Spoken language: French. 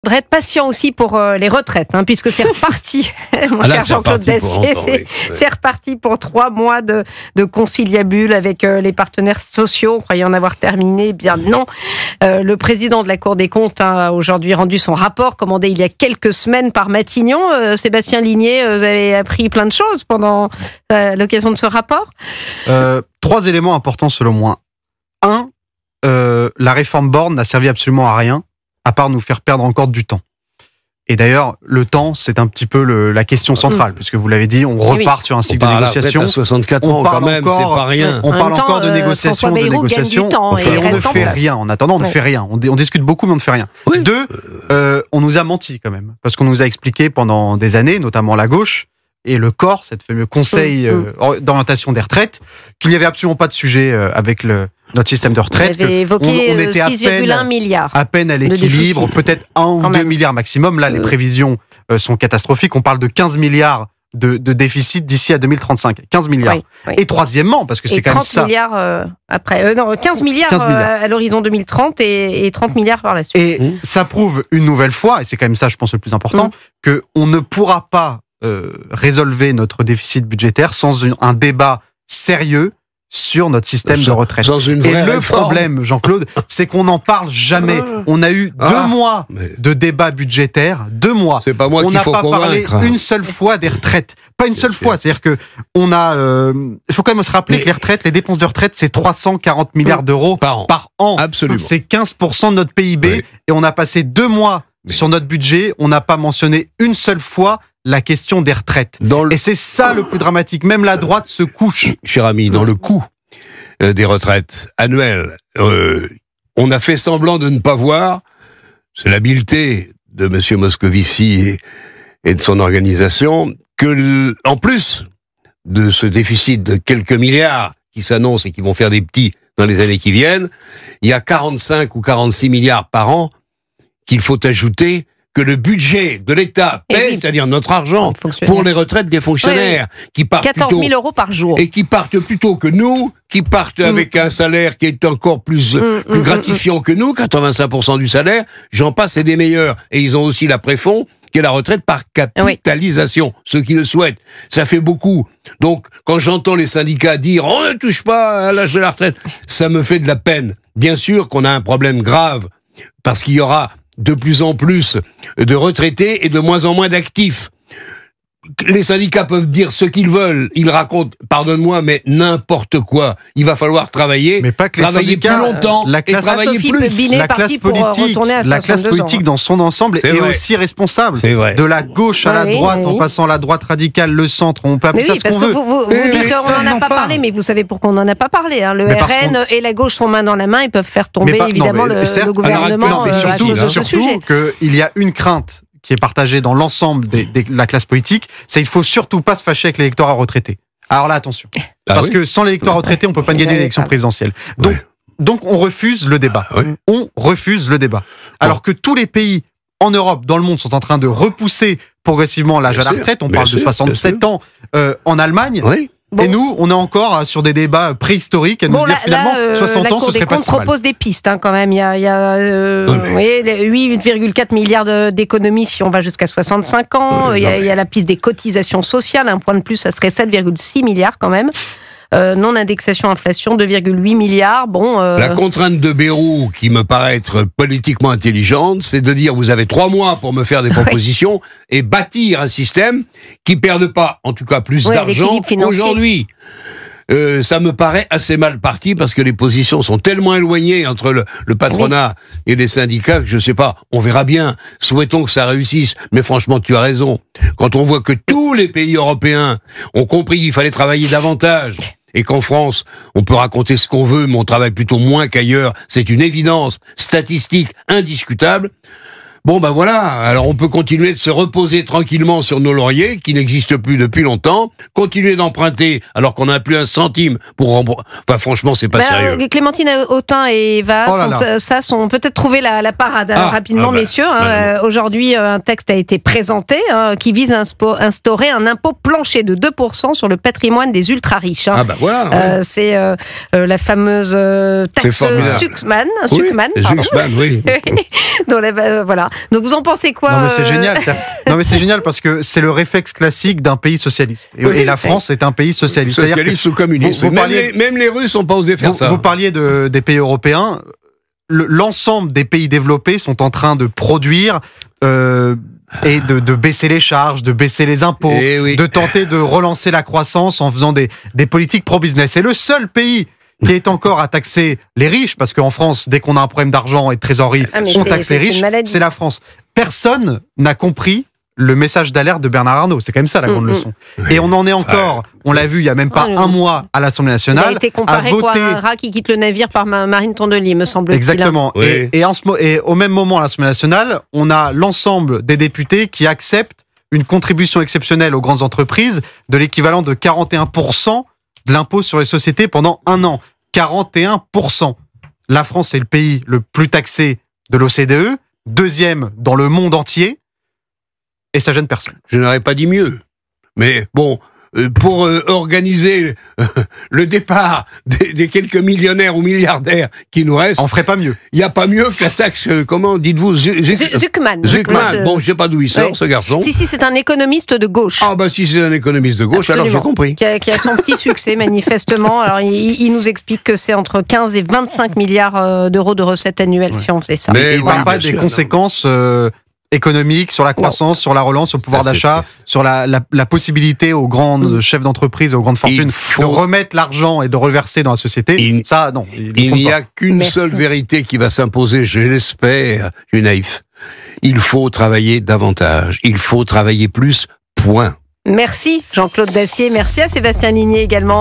Il faudrait être patient aussi pour les retraites, puisque c'est reparti, mon cher Jean-Claude Dacier, c'est reparti pour 3 mois de conciliabule avec les partenaires sociaux. On croyait en avoir terminé, eh bien non. Le président de la Cour des comptes a aujourd'hui rendu son rapport, commandé il y a quelques semaines par Matignon. Sébastien Ligné, vous avez appris plein de choses pendant l'occasion de ce rapport. 3 éléments importants selon moi. 1, la réforme Borne n'a servi absolument à rien, à part nous faire perdre encore du temps. Et d'ailleurs, le temps, c'est un petit peu la question centrale, puisque vous l'avez dit, on repart sur un cycle de négociation. À 64 ans, quand même, c'est pas rien. On parle encore de négociation, et on ne fait rien. En attendant, on ne fait rien. On discute beaucoup, mais on ne fait rien. 2, on nous a menti quand même, parce qu'on nous a expliqué pendant des années, notamment la gauche, et le corps, cette fameux conseil d'orientation des retraites, qu'il n'y avait absolument pas de sujet avec notre système de retraite. Vous avez évoqué 6,1 milliards. À peine à l'équilibre, peut-être 1 ou 2 milliards maximum. Là, les prévisions sont catastrophiques. On parle de 15 milliards de déficit d'ici à 2035. 15 milliards. Oui. Et troisièmement, parce que c'est quand même ça. 30 milliards après. 15 milliards, à l'horizon 2030 et 30 milliards par la suite. Et ça prouve une nouvelle fois, et c'est quand même ça, je pense, le plus important, qu'on ne pourra pas résolver notre déficit budgétaire sans un débat sérieux sur notre système de retraite. Et le problème, Jean-Claude, c'est qu'on n'en parle jamais. On a eu 2 mois de débat budgétaire, 2 mois. C'est pas moi qu'il faut convaincre. On n'a pas parlé une seule fois des retraites. Pas une seule fois. C'est-à-dire que on a. Il faut quand même se rappeler que les retraites, les dépenses de retraite, c'est 340 milliards d'euros par an. Absolument. C'est 15% de notre PIB. Et on a passé 2 mois sur notre budget. On n'a pas mentionné une seule fois la question des retraites. Et c'est ça le plus dramatique. Même la droite se couche. Cher ami, dans le coût des retraites annuelles, on a fait semblant de ne pas voir, c'est l'habileté de M. Moscovici et de son organisation, que en plus de ce déficit de quelques milliards qui s'annoncent et qui vont faire des petits dans les années qui viennent, il y a 45 ou 46 milliards par an qu'il faut ajouter que le budget de l'État paie, c'est-à-dire notre argent, pour les retraites des fonctionnaires, qui partent 14 000 euros par jour. Et qui partent plutôt que nous, qui partent avec un salaire qui est encore plus gratifiant que nous, 85% du salaire, j'en passe, et des meilleurs. Et ils ont aussi la préfond, qui est la retraite par capitalisation, ceux qui le souhaitent. Ça fait beaucoup. Donc, quand j'entends les syndicats dire « on ne touche pas à l'âge de la retraite », ça me fait de la peine. Bien sûr qu'on a un problème grave, parce qu'il y aura de plus en plus de retraités et de moins en moins d'actifs. Les syndicats peuvent dire ce qu'ils veulent. Ils racontent, pardonne-moi, mais n'importe quoi. Il va falloir travailler, mais pas que travailler plus longtemps et travailler plus. La classe politique dans son ensemble est aussi responsable. De la gauche à la droite, en passant la droite radicale, le centre, on peut appeler ça ce qu'on veut. Vous dites qu'on n'en a pas parlé, mais vous savez pourquoi on n'en a pas parlé. Le RN et la gauche sont main dans la main, ils peuvent faire tomber évidemment le gouvernement à cause de ce sujet. Surtout qu'il y a une crainte qui est partagé dans l'ensemble de la classe politique, c'est qu'il ne faut surtout pas se fâcher avec l'électorat retraité. Alors là, attention. Parce que sans l'électorat retraité, on ne peut pas gagner l'élection présidentielle. Donc on refuse le débat. On refuse le débat. Alors que tous les pays en Europe, dans le monde, sont en train de repousser progressivement l'âge à la retraite. On parle de 67 ans en Allemagne. Et nous, on est encore sur des débats préhistoriques. Nous dire finalement, 60 ans, ce serait pas si mal. La Cour des comptes propose des pistes quand même. Il y a 8,4 milliards d'économies si on va jusqu'à 65 ans. Il y a la piste des cotisations sociales. Un point de plus, ça serait 7,6 milliards quand même. Non-indexation inflation, 2,8 milliards. La contrainte de Bayrou, qui me paraît être politiquement intelligente, c'est de dire vous avez 3 mois pour me faire des propositions et bâtir un système qui ne perde pas, en tout cas, plus d'argent aujourd'hui. Ça me paraît assez mal parti parce que les positions sont tellement éloignées entre le patronat et les syndicats que je sais pas, on verra bien. Souhaitons que ça réussisse. Mais franchement, tu as raison. Quand on voit que tous les pays européens ont compris qu'il fallait travailler davantage et qu'en France, on peut raconter ce qu'on veut, mais on travaille plutôt moins qu'ailleurs, c'est une évidence statistique indiscutable. Bon, ben voilà, alors on peut continuer de se reposer tranquillement sur nos lauriers, qui n'existent plus depuis longtemps, continuer d'emprunter alors qu'on n'a plus un centime pour rembourser. Enfin, franchement, c'est pas sérieux. Clémentine Autain et Eva sont peut-être trouvé la parade rapidement, messieurs. Aujourd'hui, un texte a été présenté qui vise à instaurer un impôt plancher de 2% sur le patrimoine des ultra-riches. C'est la fameuse taxe Suckman. Suckman, oui. Voilà. Donc vous en pensez quoi? Non mais c'est génial. Non mais c'est génial parce que c'est le réflexe classique d'un pays socialiste. Et la France est un pays socialiste. Socialiste ou communiste. Même les Russes n'ont pas osé faire ça. Vous parliez des pays européens. L'ensemble des pays développés sont en train de produire et de baisser les charges, de baisser les impôts, de tenter de relancer la croissance en faisant des politiques pro-business. Et le seul pays qui est encore à taxer les riches, parce qu'en France, dès qu'on a un problème d'argent et de trésorerie, on taxe les riches, c'est la France. Personne n'a compris le message d'alerte de Bernard Arnault. C'est quand même ça la grande leçon. Et on en est encore, on l'a vu il y a même pas un mois à l'Assemblée nationale, il a été comparé à un rat qui quitte le navire par Marine Tondelier, me semble-t-il. Exactement. Oui. Et au même moment à l'Assemblée nationale, on a l'ensemble des députés qui acceptent une contribution exceptionnelle aux grandes entreprises de l'équivalent de 41% de l'impôt sur les sociétés pendant un an. 41%. La France est le pays le plus taxé de l'OCDE, deuxième dans le monde entier, et ça gêne personne. Je n'aurais pas dit mieux. Mais bon, pour organiser le départ des quelques millionnaires ou milliardaires qui nous restent... On ferait pas mieux. Il n'y a pas mieux que la taxe, comment dites-vous, Zuckman. Bon, je sais pas d'où il sort, ce garçon. Si, c'est un économiste de gauche. Ah bah si c'est un économiste de gauche, absolument. Alors j'ai compris. Qui a son petit succès, manifestement. Alors il nous explique que c'est entre 15 et 25 milliards d'euros de recettes annuelles si on faisait ça. Mais il ne parle pas des conséquences... économique, sur la croissance, sur la relance, sur le pouvoir d'achat, sur la possibilité aux grands chefs d'entreprise, aux grandes fortunes de remettre l'argent et de reverser dans la société. Ça, non. Il n'y a qu'une seule vérité qui va s'imposer, je l'espère, je suis naïf. Il faut travailler davantage. Il faut travailler plus, point. Merci Jean-Claude Dacier. Merci à Sébastien Ligné également.